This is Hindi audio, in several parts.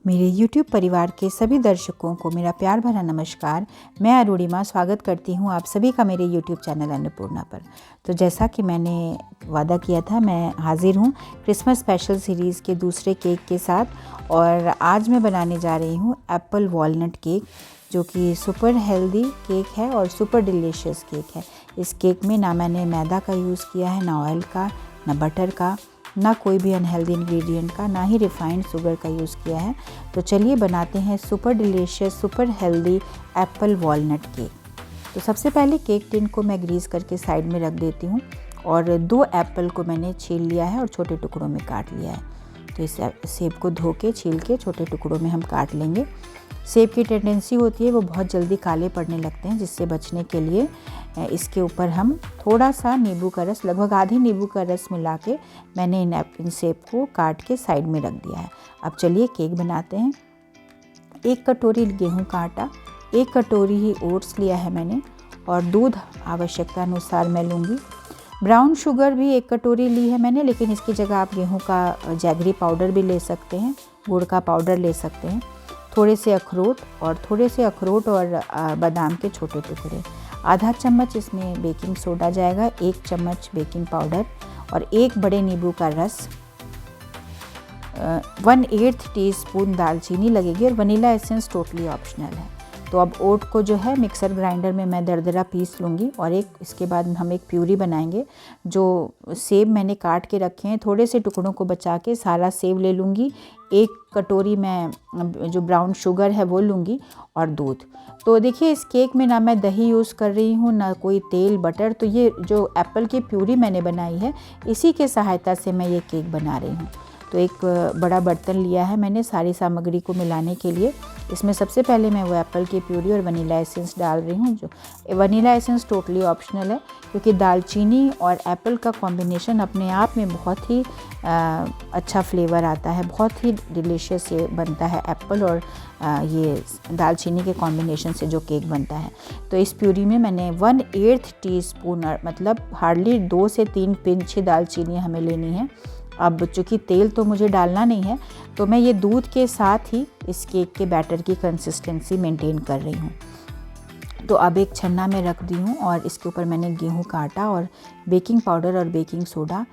मेरे YouTube परिवार के सभी दर्शकों को मेरा प्यार भरा नमस्कार। मैं अरुणिमा स्वागत करती हूँ आप सभी का मेरे YouTube चैनल अन्नपूर्णा पर। तो जैसा कि मैंने वादा किया था, मैं हाजिर हूँ क्रिसमस स्पेशल सीरीज़ के दूसरे केक के साथ। और आज मैं बनाने जा रही हूँ एप्पल वॉलनट केक, जो कि सुपर हेल्दी केक है और सुपर डिलीशियस केक है। इस केक में ना मैंने मैदा का यूज़ किया है, ना ऑयल का, ना बटर का, ना कोई भी अनहेल्दी इंग्रेडिएंट का, ना ही रिफाइंड शुगर का यूज़ किया है। तो चलिए बनाते हैं super delicious super healthy Apple walnut cake. तो सबसे पहले केक टिन को मैं ग्रीस करके साइड में रख देती हूँ और 2 एप्पल को मैंने छील लिया है और छोटे टुकड़ों में काट लिया है। तो इस सेब को धो के छील के छोटे टुकड़ों में हम काट लेंगे। सेब की टेंडेंसी होती है वो बहुत जल्दी काले पड़ने लगते हैं, जिससे बचने के लिए इसके ऊपर हम थोड़ा सा नींबू का रस, लगभग आधी नींबू का रस मिला के मैंने इन सेब को काट के साइड में रख दिया है। अब चलिए केक बनाते हैं। 1 कटोरी गेहूं का आटा, 1 कटोरी ही ओट्स लिया है मैंने, और दूध आवश्यकता अनुसार मैं लूँगी। ब्राउन शुगर भी 1 कटोरी ली है मैंने, लेकिन इसकी जगह आप गेहूं का जैगरी पाउडर भी ले सकते हैं, गुड़ का पाउडर ले सकते हैं। थोड़े से अखरोट और बादाम के छोटे टुकड़े। आधा चम्मच इसमें बेकिंग सोडा जाएगा, 1 चम्मच बेकिंग पाउडर और 1 बड़े नींबू का रस। 1/8 टीस्पून दालचीनी लगेगी और वनीला एसेंस टोटली ऑप्शनल है। तो अब ओट को जो है मिक्सर ग्राइंडर में मैं दरदरा पीस लूँगी और इसके बाद हम एक प्यूरी बनाएंगे। जो सेब मैंने काट के रखे हैं, थोड़े से टुकड़ों को बचा के सारा सेब ले लूँगी। 1 कटोरी मैं जो ब्राउन शुगर है वो लूँगी और दूध। तो देखिए इस केक में ना मैं दही यूज़ कर रही हूँ, ना कोई तेल बटर। तो ये जो एप्पल की प्यूरी मैंने बनाई है, इसी के सहायता से मैं ये केक बना रही हूँ। तो एक बड़ा बर्तन लिया है मैंने सारी सामग्री को मिलाने के लिए। इसमें सबसे पहले मैं वो एप्पल की प्यूरी और वनीला एसेंस डाल रही हूँ। जो वनीला एसेंस टोटली ऑप्शनल है, क्योंकि दालचीनी और एप्पल का कॉम्बिनेशन अपने आप में बहुत ही अच्छा फ्लेवर आता है, बहुत ही डिलीशियस ये बनता है एप्पल और ये दालचीनी के कॉम्बिनेशन से जो केक बनता है। तो इस प्यूरी में मैंने 1/8 टीस्पून, मतलब हार्डली 2 से 3 पिंच ही दालचीनी हमें लेनी है। अब चूँकि तेल तो मुझे डालना नहीं है, तो मैं ये दूध के साथ ही इस केक के बैटर की कंसिस्टेंसी मेंटेन कर रही हूँ। तो अब एक छन्ना में रख दी हूँ और इसके ऊपर मैंने गेहूं का आटा और बेकिंग पाउडर और बेकिंग सोडा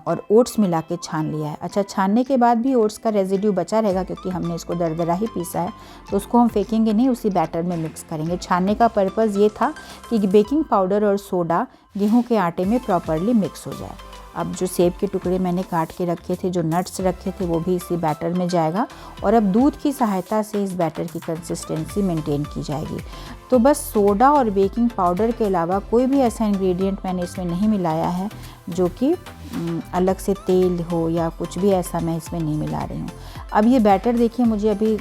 और ओट्स मिला के छान लिया है। अच्छा, छानने के बाद भी ओट्स का रेजिड्यू बचा रहेगा, क्योंकि हमने इसको दरदरा ही पीसा है, तो उसको हम फेंकेंगे नहीं, उसी बैटर में मिक्स करेंगे। छानने का पर्पज़ ये था कि बेकिंग पाउडर और सोडा गेहूं के आटे में प्रॉपरली मिक्स हो जाए। अब जो सेब के टुकड़े मैंने काट के रखे थे, जो नट्स रखे थे, वो भी इसी बैटर में जाएगा और अब दूध की सहायता से इस बैटर की कंसिस्टेंसी मेंटेन की जाएगी। तो बस सोडा और बेकिंग पाउडर के अलावा कोई भी ऐसा इंग्रेडिएंट मैंने इसमें नहीं मिलाया है जो कि अलग से तेल हो या कुछ भी ऐसा मैं इसमें नहीं मिला रही हूँ। अब ये बैटर देखिए मुझे अभी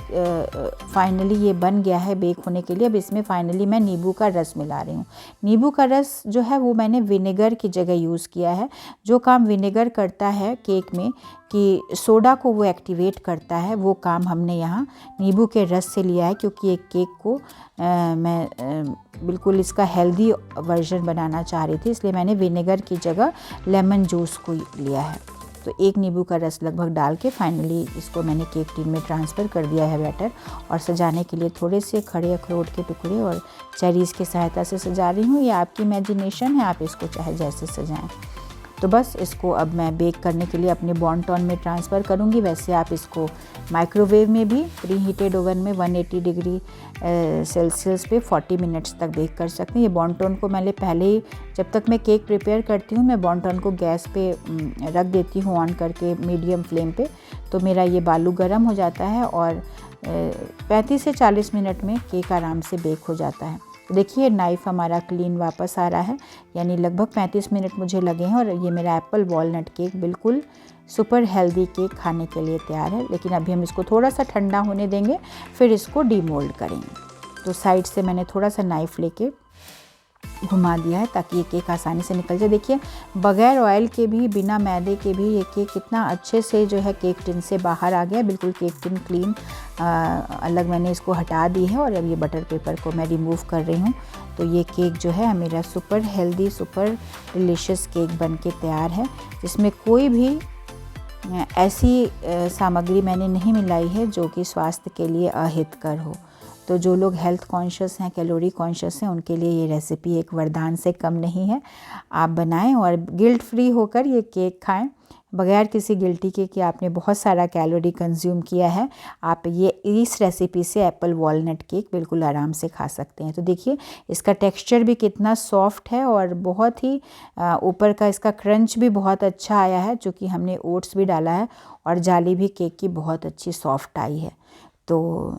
फाइनली ये बन गया है बेक होने के लिए। अब इसमें फाइनली मैं नींबू का रस मिला रही हूँ। नींबू का रस जो है वो मैंने विनेगर की जगह यूज़ किया है। जो काम विनेगर करता है केक में कि सोडा को वो एक्टिवेट करता है, वो काम हमने यहाँ नींबू के रस से लिया है, क्योंकि एक केक को मैं बिल्कुल इसका हेल्दी वर्जन बनाना चाह रही थी, इसलिए मैंने विनेगर की जगह लेमन जूस को लिया है। तो 1 नींबू का रस लगभग डाल के फाइनली इसको मैंने केक टिन में ट्रांसफ़र कर दिया है बैटर। और सजाने के लिए थोड़े से खड़े अखरोट के टुकड़े और चेरीज़ की सहायता से सजा रही हूँ। ये आपकी इमेजिनेशन है, आप इसको चाहे जैसे सजाएं। तो बस इसको अब मैं बेक करने के लिए अपने बॉन्टॉन में ट्रांसफ़र करूँगी। वैसे आप इसको माइक्रोवेव में भी प्री हीटेड ओवन में 180 डिग्री सेल्सियस पे 40 मिनट्स तक बेक कर सकते हैं। ये बॉन्टॉन को मैंने पहले ही, जब तक मैं केक प्रिपेयर करती हूँ, मैं बॉन्टॉन को गैस पे रख देती हूँ ऑन करके मीडियम फ्लेम पे। तो मेरा ये बालू गर्म हो जाता है और 35 से 40 मिनट में केक आराम से बेक हो जाता है। देखिए नाइफ़ हमारा क्लीन वापस आ रहा है, यानी लगभग 35 मिनट मुझे लगे हैं और ये मेरा एप्पल वॉलनट केक बिल्कुल सुपर हेल्दी केक खाने के लिए तैयार है। लेकिन अभी हम इसको थोड़ा सा ठंडा होने देंगे, फिर इसको डीमोल्ड करेंगे। तो साइड से मैंने थोड़ा सा नाइफ़ लेके घुमा दिया है ताकि ये केक आसानी से निकल जाए। देखिए बगैर ऑयल के भी, बिना मैदे के भी ये केक कितना अच्छे से जो है केक टिन से बाहर आ गया। बिल्कुल केक टिन क्लीन अलग मैंने इसको हटा दी है और अब ये बटर पेपर को मैं रिमूव कर रही हूँ। तो ये केक जो है मेरा super healthy super delicious cake बन के तैयार है, जिसमें कोई भी ऐसी सामग्री मैंने नहीं मिलाई है जो कि स्वास्थ्य के लिए अहितकर हो। तो जो लोग हेल्थ कॉन्शियस हैं, कैलोरी कॉन्शियस हैं, उनके लिए ये रेसिपी एक वरदान से कम नहीं है। आप बनाएं और गिल्ट फ्री होकर ये केक खाएं, बगैर किसी गिल्टी के कि आपने बहुत सारा कैलोरी कंज्यूम किया है। आप ये इस रेसिपी से एप्पल वॉलनट केक बिल्कुल आराम से खा सकते हैं। तो देखिए इसका टेक्सचर भी कितना सॉफ्ट है और बहुत ही ऊपर का इसका क्रंच भी बहुत अच्छा आया है, चूँकि हमने ओट्स भी डाला है, और जाली भी केक की बहुत अच्छी सॉफ्ट आई है। तो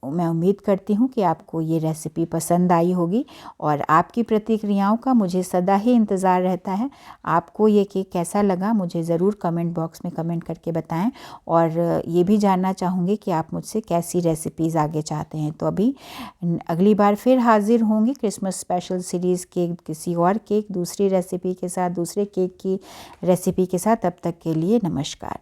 मैं उम्मीद करती हूँ कि आपको ये रेसिपी पसंद आई होगी, और आपकी प्रतिक्रियाओं का मुझे सदा ही इंतज़ार रहता है। आपको ये केक कैसा लगा मुझे ज़रूर कमेंट बॉक्स में कमेंट करके बताएं, और ये भी जानना चाहूँगी कि आप मुझसे कैसी रेसिपीज़ आगे चाहते हैं। तो अभी अगली बार फिर हाज़िर होंगी क्रिसमस स्पेशल सीरीज़ के किसी और केक दूसरी रेसिपी के साथ, दूसरे केक की रेसिपी के साथ। तब तक के लिए नमस्कार।